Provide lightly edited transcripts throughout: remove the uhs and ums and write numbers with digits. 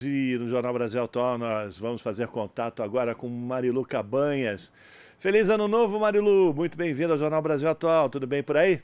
E no Jornal Brasil Atual nós vamos fazer contato agora com Marilu Cabanhas. Feliz Ano Novo, Marilu! Muito bem-vinda ao Jornal Brasil Atual. Tudo bem por aí?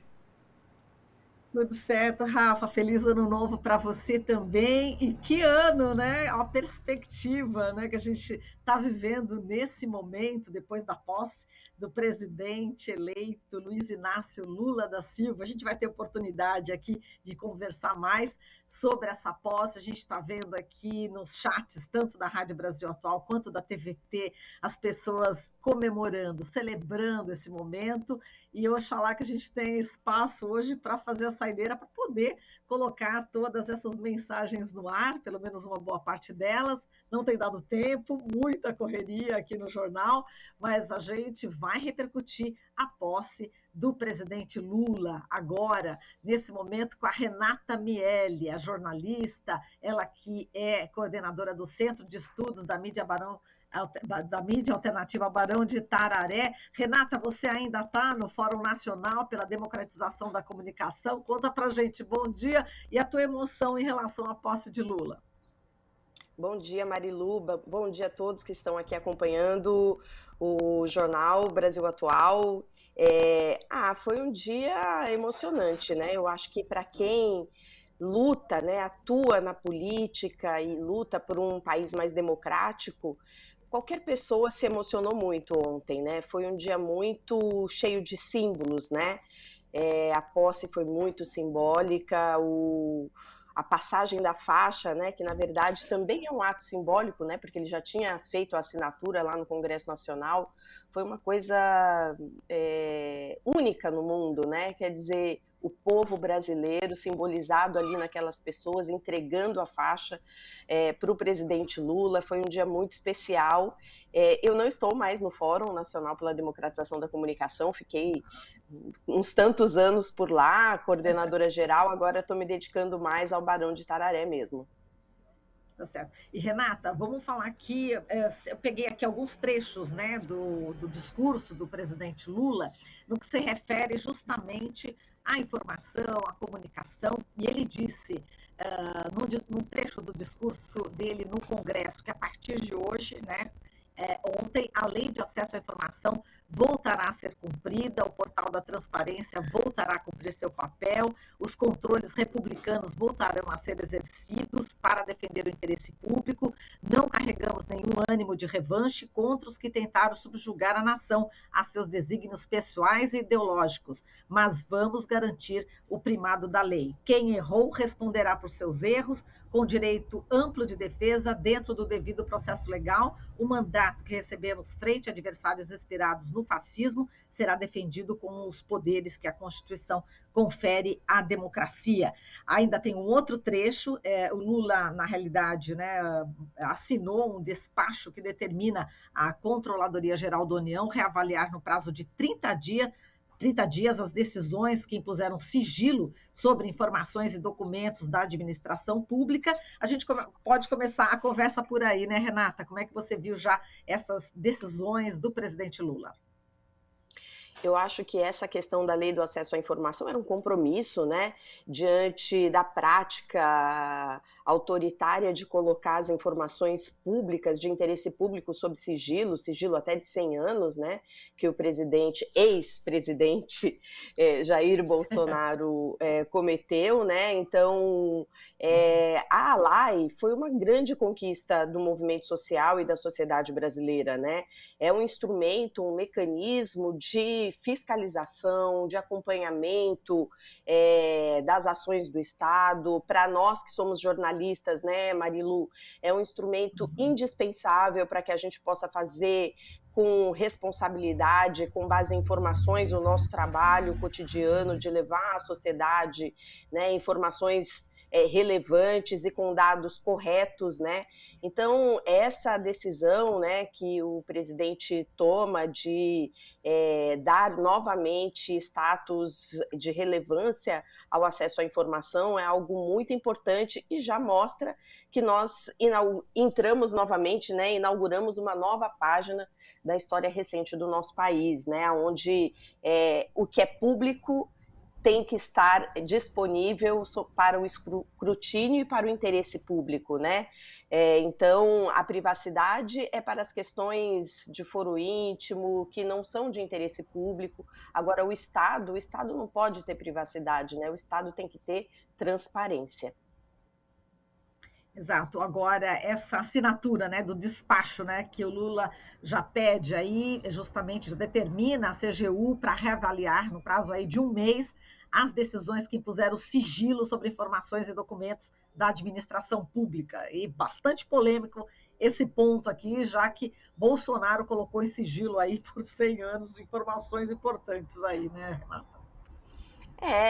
Tudo certo, Rafa. Feliz ano novo para você também. E que ano, né? A perspectiva, né, que a gente está vivendo nesse momento, depois da posse do presidente eleito Luiz Inácio Lula da Silva. A gente vai ter oportunidade aqui de conversar mais sobre essa posse. A gente está vendo aqui nos chats, tanto da Rádio Brasil Atual quanto da TVT, as pessoas comemorando, celebrando esse momento. E oxalá que a gente tenha espaço hoje para fazer a saideira, para poder colocar todas essas mensagens no ar, pelo menos uma boa parte delas. Não tem dado tempo, muita correria aqui no jornal, mas a gente vai repercutir a posse do presidente Lula agora, nesse momento, com a Renata Miele, a jornalista, ela que é coordenadora do Centro de Estudos da mídia alternativa Barão de Tararé. Renata, você ainda está no Fórum Nacional pela Democratização da Comunicação. Conta para a gente, bom dia, e a tua emoção em relação à posse de Lula. Bom dia, Marilu. Bom dia a todos que estão aqui acompanhando o Jornal Brasil Atual. Foi um dia emocionante, né? Eu acho que para quem luta, né, atua na política e luta por um país mais democrático, qualquer pessoa se emocionou muito ontem, né? Foi um dia muito cheio de símbolos, né? A posse foi muito simbólica, a passagem da faixa, né, que na verdade também é um ato simbólico, né, porque ele já tinha feito a assinatura lá no Congresso Nacional, foi uma coisa única no mundo, né? Quer dizer, o povo brasileiro simbolizado ali naquelas pessoas, entregando a faixa para o presidente Lula. Foi um dia muito especial. Eu não estou mais no Fórum Nacional pela Democratização da Comunicação, fiquei uns tantos anos por lá, coordenadora geral, agora estou me dedicando mais ao Barão de Tararé mesmo. Tá certo. E Renata, vamos falar aqui, eu peguei aqui alguns trechos, né, do discurso do presidente Lula, no que se refere justamente à informação, à comunicação, e ele disse, num trecho do discurso dele no Congresso, que a partir de hoje, né, ontem, a lei de acesso à informação voltará a ser cumprida, o portal da transparência voltará a cumprir seu papel, os controles republicanos voltarão a ser exercidos para defender o interesse público, não carregamos nenhum ânimo de revanche contra os que tentaram subjugar a nação a seus desígnios pessoais e ideológicos, mas vamos garantir o primado da lei. Quem errou responderá por seus erros, com direito amplo de defesa dentro do devido processo legal. O mandato que recebemos frente a adversários inspirados no fascismo será defendido com os poderes que a Constituição confere à democracia. Ainda tem um outro trecho, o Lula, na realidade, né, assinou um despacho que determina a Controladoria Geral da União reavaliar no prazo de 30 dias as decisões que impuseram sigilo sobre informações e documentos da administração pública. A gente pode começar a conversa por aí, né, Renata? Como é que você viu já essas decisões do presidente Lula? Eu acho que essa questão da lei do acesso à informação era um compromisso, né, diante da prática autoritária de colocar as informações públicas de interesse público sob sigilo, sigilo até de 100 anos, né, que o ex-presidente Jair Bolsonaro cometeu, né. Então, a ALAI foi uma grande conquista do movimento social e da sociedade brasileira, né. É um instrumento, um mecanismo de fiscalização, de acompanhamento das ações do Estado. Para nós que somos jornalistas, né, Marilu, é um instrumento indispensável para que a gente possa fazer com responsabilidade, com base em informações, o nosso trabalho cotidiano de levar à sociedade, né, informações relevantes e com dados corretos, né? Então, essa decisão, né, que o presidente toma de dar novamente status de relevância ao acesso à informação é algo muito importante e já mostra que nós entramos novamente, né, inauguramos uma nova página da história recente do nosso país, né, onde o que é público tem que estar disponível para o escrutínio e para o interesse público, né? Então, a privacidade é para as questões de foro íntimo, que não são de interesse público. Agora, o Estado não pode ter privacidade, né? O Estado tem que ter transparência. Exato. Agora, essa assinatura, né, do despacho, né, que o Lula já pede aí, justamente já determina a CGU para reavaliar, no prazo aí de um mês, as decisões que impuseram sigilo sobre informações e documentos da administração pública. E bastante polêmico esse ponto aqui, já que Bolsonaro colocou em sigilo aí por 100 anos informações importantes aí, né, Renata?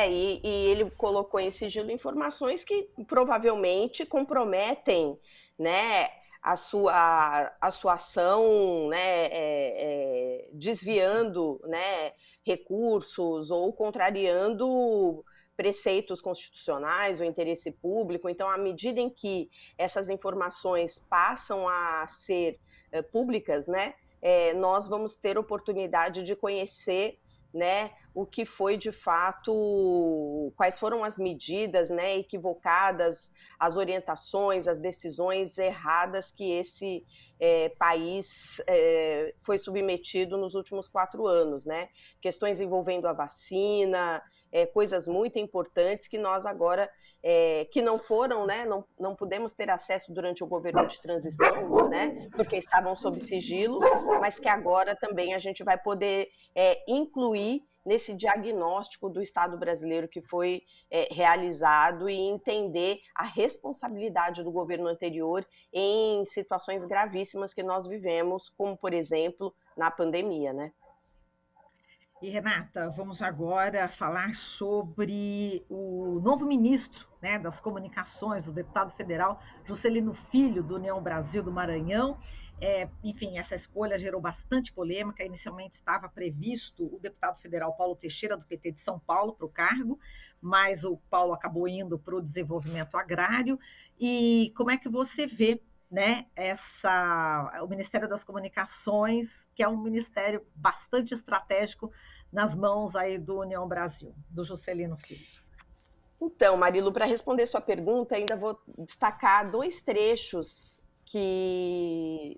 E ele colocou em sigilo informações que provavelmente comprometem, né, a sua ação, né, desviando, né, recursos ou contrariando preceitos constitucionais, o interesse público. Então, à medida em que essas informações passam a ser públicas, né, nós vamos ter oportunidade de conhecer, né, o que foi de fato, quais foram as medidas, né, equivocadas, as orientações, as decisões erradas que esse país foi submetido nos últimos 4 anos, né? Questões envolvendo a vacina, coisas muito importantes que nós agora, que não foram, né, não pudemos ter acesso durante o governo de transição, né, porque estavam sob sigilo, mas que agora também a gente vai poder incluir nesse diagnóstico do Estado brasileiro que foi realizado e entender a responsabilidade do governo anterior em situações gravíssimas que nós vivemos, como, por exemplo, na pandemia, né? E, Renata, vamos agora falar sobre o novo ministro, né, das Comunicações, o deputado federal Juscelino Filho, do União Brasil do Maranhão. Enfim, essa escolha gerou bastante polêmica. Inicialmente estava previsto o deputado federal Paulo Teixeira, do PT de São Paulo, para o cargo, mas o Paulo acabou indo para o desenvolvimento agrário. E como é que você vê, né, o Ministério das Comunicações, que é um ministério bastante estratégico nas mãos aí do União Brasil, do Juscelino Filho? Então, Marilu, para responder sua pergunta, ainda vou destacar 2 trechos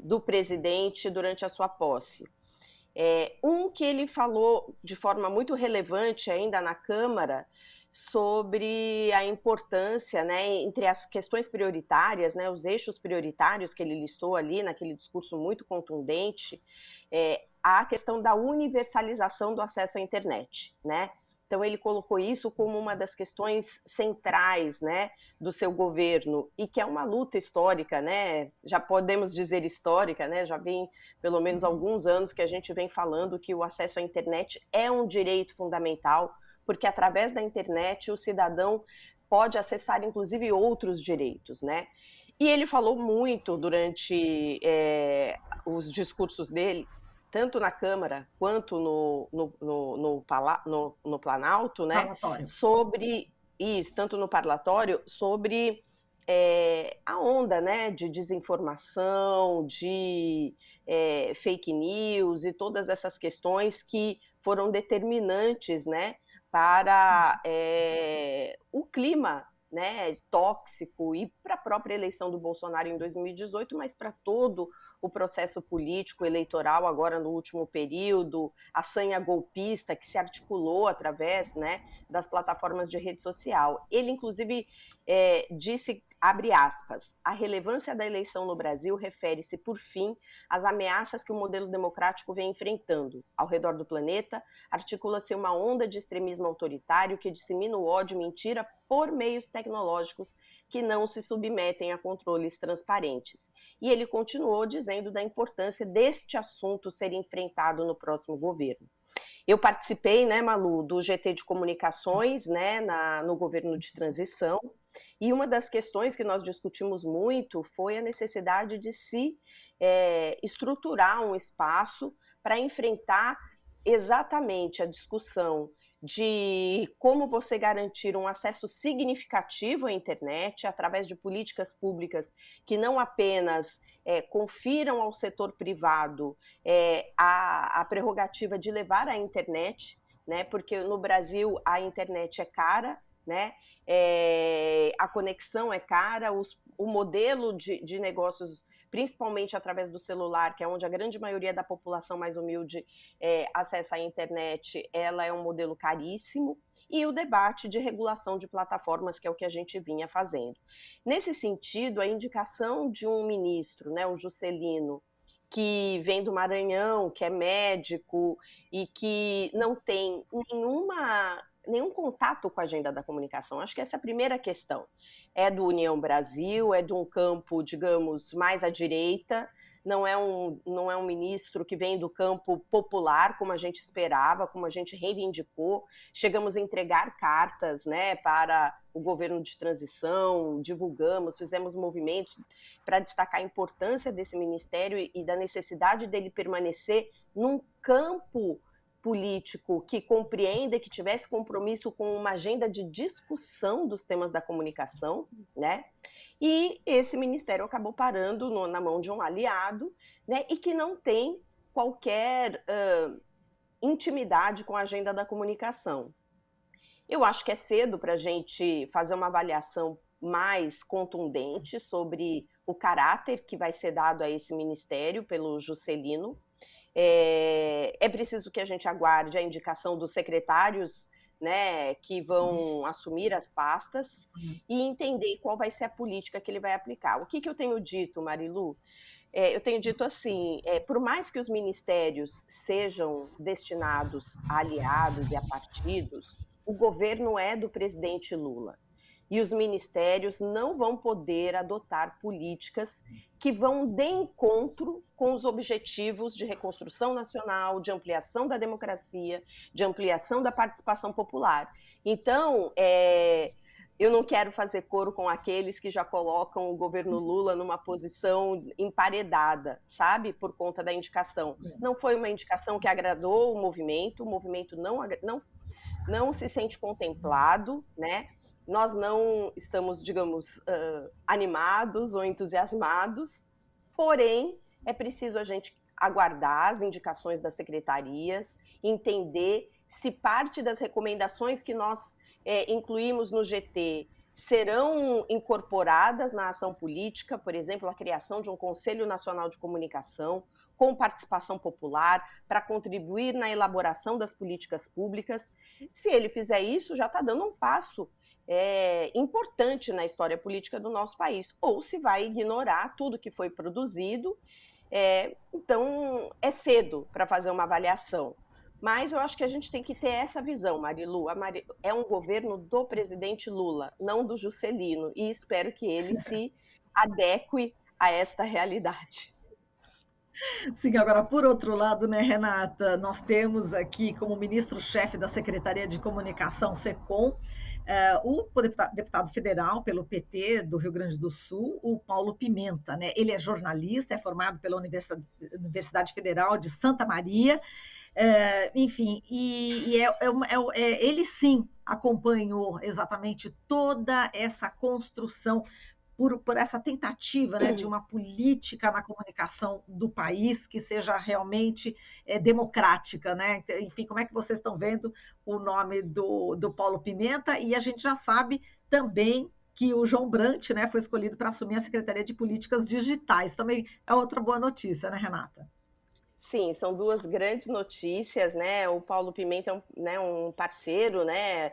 do presidente durante a sua posse. Um que ele falou de forma muito relevante ainda na Câmara sobre a importância, né, entre as questões prioritárias, né, os eixos prioritários que ele listou ali naquele discurso muito contundente, a questão da universalização do acesso à internet, né? Então, ele colocou isso como uma das questões centrais, né, do seu governo, e que é uma luta histórica, né? Já podemos dizer histórica, né? Já vem pelo menos alguns anos que a gente vem falando que o acesso à internet é um direito fundamental, porque através da internet o cidadão pode acessar, inclusive, outros direitos, né? E ele falou muito durante os discursos dele, tanto na Câmara quanto no Planalto, né, Parlatório. sobre isso, tanto no parlatório, sobre a onda, né, de desinformação, de fake news e todas essas questões que foram determinantes, né, para o clima, né, tóxico e para a própria eleição do Bolsonaro em 2018, mas para todo o processo político eleitoral agora no último período, a sanha golpista que se articulou através, né, das plataformas de rede social. Ele, inclusive, disse, abre aspas, a relevância da eleição no Brasil refere-se, por fim, às ameaças que o modelo democrático vem enfrentando. Ao redor do planeta, articula-se uma onda de extremismo autoritário que dissemina o ódio e mentira por meios tecnológicos que não se submetem a controles transparentes. E ele continuou dizendo da importância deste assunto ser enfrentado no próximo governo. Eu participei, né, Malu, do GT de Comunicações, né, no governo de transição, e uma das questões que nós discutimos muito foi a necessidade de se estruturar um espaço para enfrentar exatamente a discussão de como você garantir um acesso significativo à internet através de políticas públicas que não apenas confiram ao setor privado a prerrogativa de levar a internet, né? Porque no Brasil a internet é cara, né? A conexão é cara, o modelo de negócios, principalmente através do celular, que é onde a grande maioria da população mais humilde acessa a internet, ela é um modelo caríssimo, e o debate de regulação de plataformas, que é o que a gente vinha fazendo. Nesse sentido, a indicação de um ministro, né, o Juscelino, que vem do Maranhão, que é médico e que não tem nenhum contato com a agenda da comunicação. Acho que essa é a primeira questão. É do União Brasil, é de um campo, digamos, mais à direita, não é um ministro que vem do campo popular, como a gente esperava, como a gente reivindicou. Chegamos a entregar cartas, né, para o governo de transição, divulgamos, fizemos movimentos para destacar a importância desse ministério e da necessidade dele permanecer num campo político que compreenda, que tivesse compromisso com uma agenda de discussão dos temas da comunicação, né? E esse ministério acabou parando na mão de um aliado, né? E que não tem qualquer intimidade com a agenda da comunicação. Eu acho que é cedo para a gente fazer uma avaliação mais contundente sobre o caráter que vai ser dado a esse ministério pelo Juscelino. É preciso que a gente aguarde a indicação dos secretários, né, que vão assumir as pastas e entender qual vai ser a política que ele vai aplicar. O que eu tenho dito, Marilu? Eu tenho dito assim, por mais que os ministérios sejam destinados a aliados e a partidos, o governo é do presidente Lula. E os ministérios não vão poder adotar políticas que vão de encontro com os objetivos de reconstrução nacional, de ampliação da democracia, de ampliação da participação popular. Então, eu não quero fazer coro com aqueles que já colocam o governo Lula numa posição emparedada, sabe? Por conta da indicação. Não foi uma indicação que agradou o movimento não se sente contemplado, né? Nós não estamos, digamos, animados ou entusiasmados, porém, é preciso a gente aguardar as indicações das secretarias, entender se parte das recomendações que nós incluímos no GT serão incorporadas na ação política, por exemplo, a criação de um Conselho Nacional de Comunicação, com participação popular, para contribuir na elaboração das políticas públicas. Se ele fizer isso, já está dando um passo importante na história política do nosso país, ou se vai ignorar tudo que foi produzido. Então, é cedo para fazer uma avaliação. Mas eu acho que a gente tem que ter essa visão, Marilu. É um governo do presidente Lula, não do Juscelino, e espero que ele se adeque a esta realidade. Sim, agora, por outro lado, né, Renata, nós temos aqui como ministro-chefe da Secretaria de Comunicação, SECOM, o deputado federal pelo PT do Rio Grande do Sul, o Paulo Pimenta, né? Ele é jornalista, é formado pela Universidade Federal de Santa Maria, enfim, ele sim acompanhou exatamente toda essa construção por essa tentativa, né, de uma política na comunicação do país que seja realmente democrática, né? Enfim, como é que vocês estão vendo o nome do Paulo Pimenta? E a gente já sabe também que o João Brant, né, foi escolhido para assumir a Secretaria de Políticas Digitais. Também é outra boa notícia, né, Renata? Sim, são duas grandes notícias, né? O Paulo Pimenta é um parceiro, né?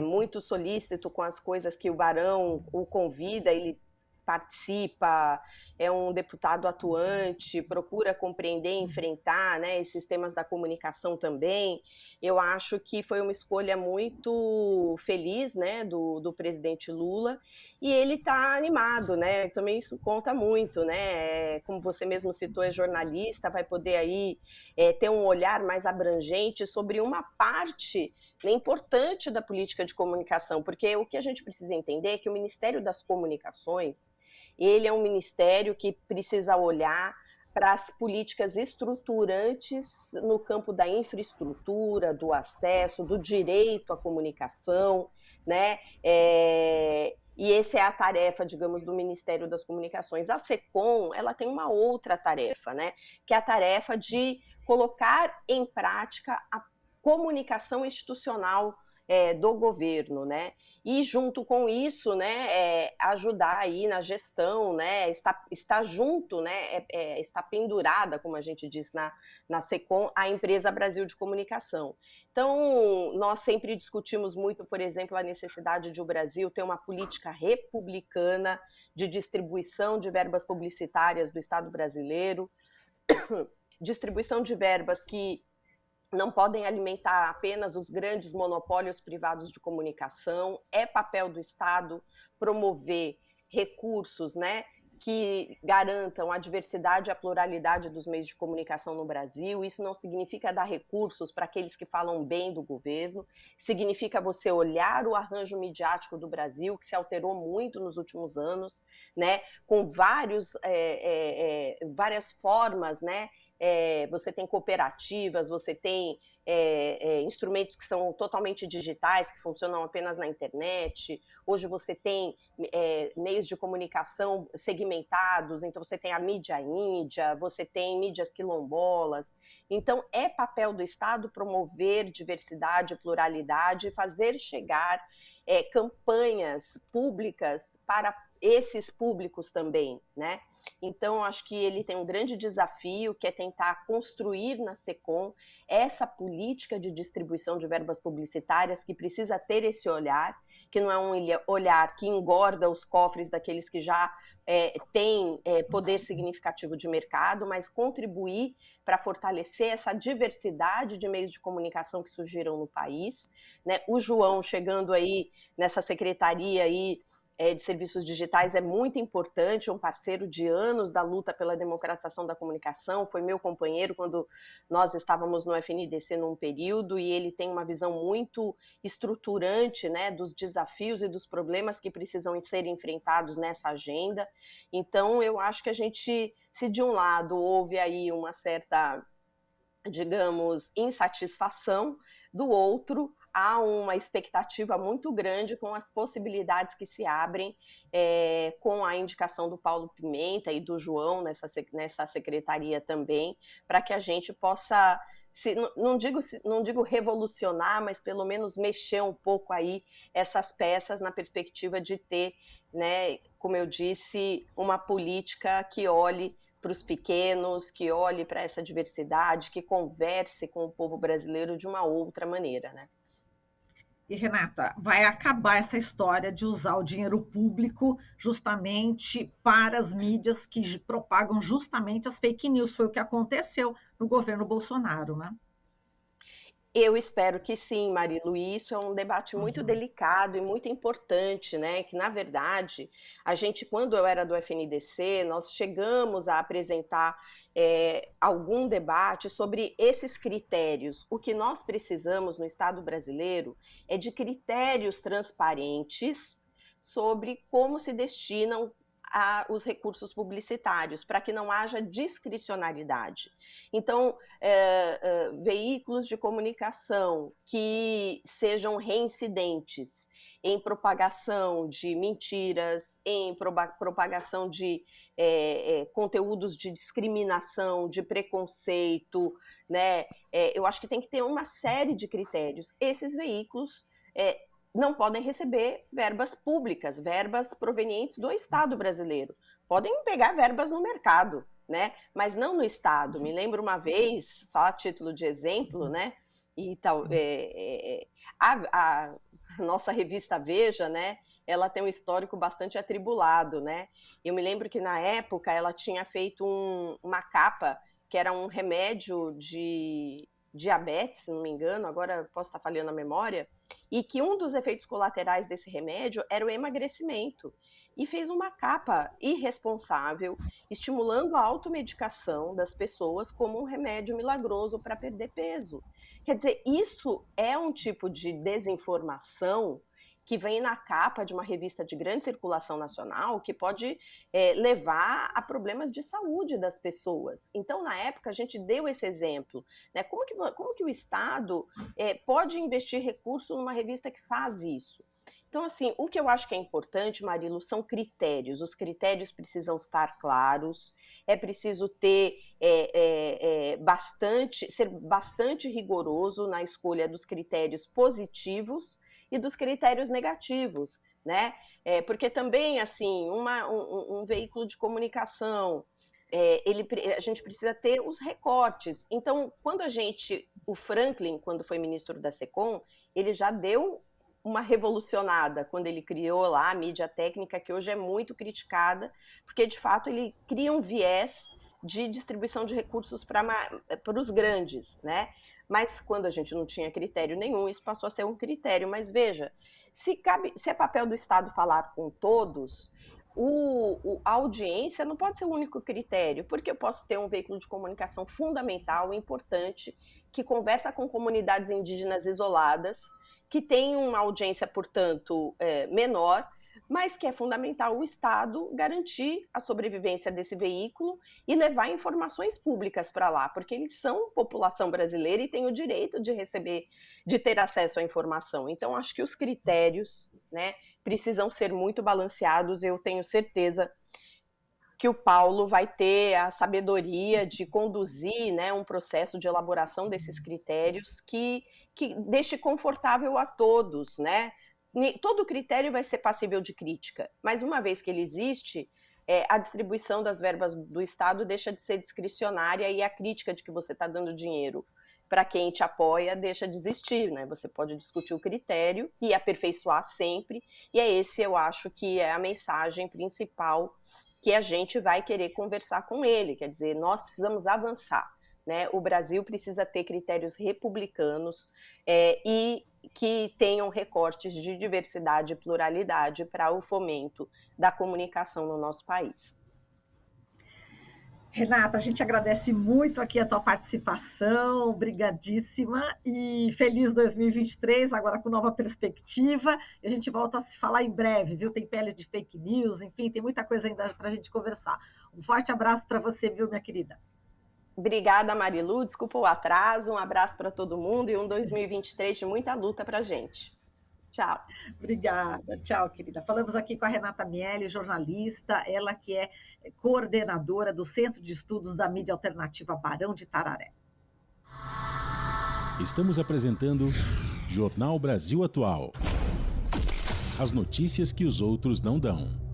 Muito solícito com as coisas que o Barão o convida, ele participa, é um deputado atuante, procura compreender e enfrentar, né, esses temas da comunicação também. Eu acho que foi uma escolha muito feliz, né, do presidente Lula, e ele está animado, né, também isso conta muito, né, como você mesmo citou, é jornalista, vai poder aí ter um olhar mais abrangente sobre uma parte importante da política de comunicação, porque o que a gente precisa entender é que o Ministério das Comunicações, ele é um ministério que precisa olhar para as políticas estruturantes no campo da infraestrutura, do acesso, do direito à comunicação, né? E essa é a tarefa, digamos, do Ministério das Comunicações. A SECOM, ela tem uma outra tarefa, né? Que é a tarefa de colocar em prática comunicação institucional do governo, né? E junto com isso, né, ajudar aí na gestão, né, está junto, né, está pendurada, como a gente diz na SECOM, a empresa Brasil de Comunicação. Então, nós sempre discutimos muito, por exemplo, a necessidade de o Brasil ter uma política republicana de distribuição de verbas publicitárias do Estado brasileiro, distribuição de verbas que não podem alimentar apenas os grandes monopólios privados de comunicação. É papel do Estado promover recursos, né, que garantam a diversidade e a pluralidade dos meios de comunicação no Brasil. Isso não significa dar recursos para aqueles que falam bem do governo, significa você olhar o arranjo midiático do Brasil, que se alterou muito nos últimos anos, né, com várias formas, né. Você tem cooperativas, você tem instrumentos que são totalmente digitais, que funcionam apenas na internet. Hoje você tem meios de comunicação segmentados, então você tem a mídia índia, você tem mídias quilombolas. Então é papel do Estado promover diversidade e pluralidade e fazer chegar campanhas públicas para esses públicos também, né? Então, acho que ele tem um grande desafio, que é tentar construir na SECOM essa política de distribuição de verbas publicitárias, que precisa ter esse olhar, que não é um olhar que engorda os cofres daqueles que já têm poder significativo de mercado, mas contribuir para fortalecer essa diversidade de meios de comunicação que surgiram no país, né? O João chegando aí nessa secretaria aí de serviços digitais é muito importante, um parceiro de anos da luta pela democratização da comunicação, foi meu companheiro quando nós estávamos no FNDC num período, e ele tem uma visão muito estruturante, né, dos desafios e dos problemas que precisam ser enfrentados nessa agenda. Então, eu acho que a gente, se de um lado houve aí uma certa, digamos, insatisfação, do outro há uma expectativa muito grande com as possibilidades que se abrem com a indicação do Paulo Pimenta e do João nessa secretaria também, para que a gente possa, não digo revolucionar, mas pelo menos mexer um pouco aí essas peças na perspectiva de ter, né, como eu disse, uma política que olhe para os pequenos, que olhe para essa diversidade, que converse com o povo brasileiro de uma outra maneira, né? E, Renata, vai acabar essa história de usar o dinheiro público justamente para as mídias que propagam justamente as fake news. Foi o que aconteceu no governo Bolsonaro, né? Eu espero que sim, Marilu, e isso é um debate muito delicado e muito importante, né? Que, na verdade, a gente, quando eu era do FNDC, nós chegamos a apresentar algum debate sobre esses critérios. O que nós precisamos no Estado brasileiro é de critérios transparentes sobre como se destinam os recursos publicitários, para que não haja discricionariedade. Então, veículos de comunicação que sejam reincidentes em propagação de mentiras, em propagação de conteúdos de discriminação, de preconceito, né? Eu acho que tem que ter uma série de critérios. Esses veículos não podem receber verbas públicas, verbas provenientes do Estado brasileiro. Podem pegar verbas no mercado, né? Mas não no Estado. Me lembro uma vez, só a título de exemplo, né? E tal, a nossa revista Veja, né? Ela tem um histórico bastante atribulado, né? Eu me lembro que na época ela tinha feito uma capa que era um remédio de diabetes, se não me engano, agora posso estar falhando a memória, e que um dos efeitos colaterais desse remédio era o emagrecimento. E fez uma capa irresponsável, estimulando a automedicação das pessoas como um remédio milagroso para perder peso. Quer dizer, isso é um tipo de desinformação que vem na capa de uma revista de grande circulação nacional, que pode levar a problemas de saúde das pessoas. Então, na época, a gente deu esse exemplo, né? Como que o Estado pode investir recurso numa revista que faz isso? Então, assim, o que eu acho que é importante, Marilu, são critérios. Os critérios precisam estar claros, é preciso ter ser bastante rigoroso na escolha dos critérios positivos e dos critérios negativos, né? Porque também, assim, um veículo de comunicação, a gente precisa ter os recortes. Então, o Franklin, quando foi ministro da SECOM, ele já deu uma revolucionada quando ele criou lá a mídia técnica, que hoje é muito criticada, porque de fato ele cria um viés de distribuição de recursos para os grandes, né? Mas quando a gente não tinha critério nenhum, isso passou a ser um critério. Mas veja, se é papel do Estado falar com todos, a audiência não pode ser o único critério, porque eu posso ter um veículo de comunicação fundamental, importante, que conversa com comunidades indígenas isoladas, que tem uma audiência, portanto, menor, mas que é fundamental o Estado garantir a sobrevivência desse veículo e levar informações públicas para lá, porque eles são população brasileira e têm o direito de receber, de ter acesso à informação. Então, acho que os critérios, né, precisam ser muito balanceados. Eu tenho certeza que o Paulo vai ter a sabedoria de conduzir, né, um processo de elaboração desses critérios que deixe confortável a todos, né? Todo critério vai ser passível de crítica, mas uma vez que ele existe, a distribuição das verbas do Estado deixa de ser discricionária e a crítica de que você está dando dinheiro para quem te apoia deixa de existir, né? Você pode discutir o critério e aperfeiçoar sempre, e esse eu acho que é a mensagem principal que a gente vai querer conversar com ele, quer dizer, nós precisamos avançar, né? O Brasil precisa ter critérios republicanos e que tenham recortes de diversidade e pluralidade para o fomento da comunicação no nosso país. Renata, a gente agradece muito aqui a tua participação, obrigadíssima, e feliz 2023, agora com nova perspectiva, e a gente volta a se falar em breve, viu? Tem pele de fake news, enfim, tem muita coisa ainda para a gente conversar. Um forte abraço para você, viu, minha querida? Obrigada, Marilu, desculpa o atraso, um abraço para todo mundo e um 2023 de muita luta para a gente. Tchau. Obrigada, tchau, querida. Falamos aqui com a Renata Miele, jornalista, ela que é coordenadora do Centro de Estudos da Mídia Alternativa Barão de Tararé. Estamos apresentando Jornal Brasil Atual. As notícias que os outros não dão.